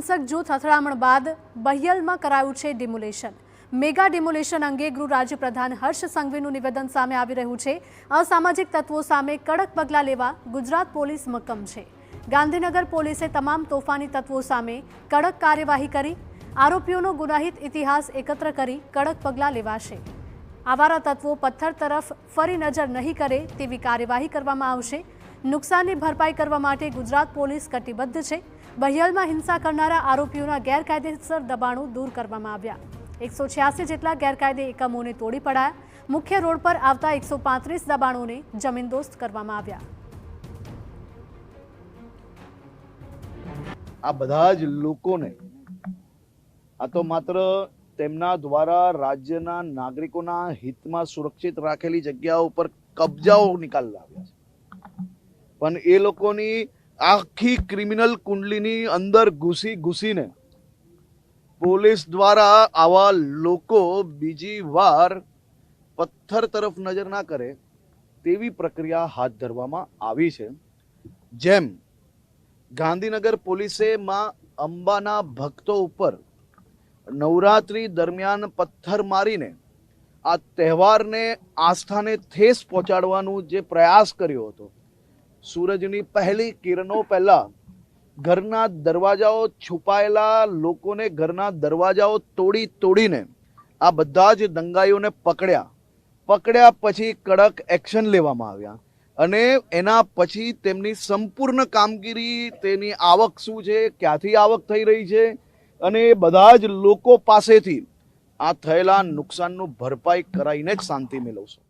હિંસક જૂથ અથડામણ બાદ બહિયલમાં કરાયું છે ડિમોલેશન। મેગા ડિમોલેશન અંગે ગૃહ રાજ્યપ્રધાન હર્ષ સંઘવીનું નિવેદન સામે આવી રહ્યું છે। અસામાજિક તત્વો સામે કડક પગલાં લેવા ગુજરાત પોલીસ મક્કમ છે। ગાંધીનગર પોલીસે તમામ તોફાની તત્વો સામે કડક કાર્યવાહી કરી આરોપીઓનો ગુનાહિત ઇતિહાસ એકત્ર કરી કડક પગલાં લેવાશે। આવારા તત્વો પથ્થર તરફ ફરી નજર નહીં કરે તેવી કાર્યવાહી કરવામાં આવશે। નુકસાનની ભરપાઈ કરવા માટે ગુજરાત પોલીસ કટિબદ્ધ છે। બહિયલમાં હિંસા કરનારા આરોપીઓના ગેરકાયદેસર દબાણો દૂર કરવામાં આવ્યા। 186 જેટલા ગેરકાયદે એકમોને તોડી પડાયા। મુખ્ય રોડ પર આવતા 135 દબાણોને જમીનદોસ્ત કરવામાં આવ્યા। આ બધા જ લોકોને આ તો માત્ર તેમના દ્વારા રાજ્યના નાગરિકોના હિતમાં સુરક્ષિત રાખેલી જગ્યાઓ ઉપર કબજાઓ નિકાલવામાં આવ્યા છે, પણ એ લોકોની આખી ક્રિમિનલ કુંડલીની અંદર ઘૂસીને પોલીસ દ્વારા આવા લોકો બીજી વાર પથ્થર તરફ નજર ના કરે તેવી પ્રક્રિયા હાથ ધરવામાં આવી છે। જેમ ગાંધીનગર પોલીસે માં અંબાના ભક્તો ઉપર નવરાત્રી દરમિયાન પથ્થર મારીને આ તહેવારને આસ્થાને ઠેસ પહોંચાડવાનું જે પ્રયાસ કર્યો હતો, સૂરજની પહેલી કિરણો પહેલા ઘરના દરવાજાઓ છુપાયેલા લોકોને ઘરના દરવાજાઓ તોડીને આ બધા જ દંગાઈઓને પકડ્યા પછી કડક એક્શન લેવામાં આવ્યા અને એના પછી તેમની સંપૂર્ણ કામગીરી, તેની આવક શું છે, ક્યાંથી આવક થઈ રહી છે અને એ બધા જ લોકો પાસેથી આ થયેલા નુકસાનનું ભરપાઈ કરાવીને જ શાંતિ મેળવશું।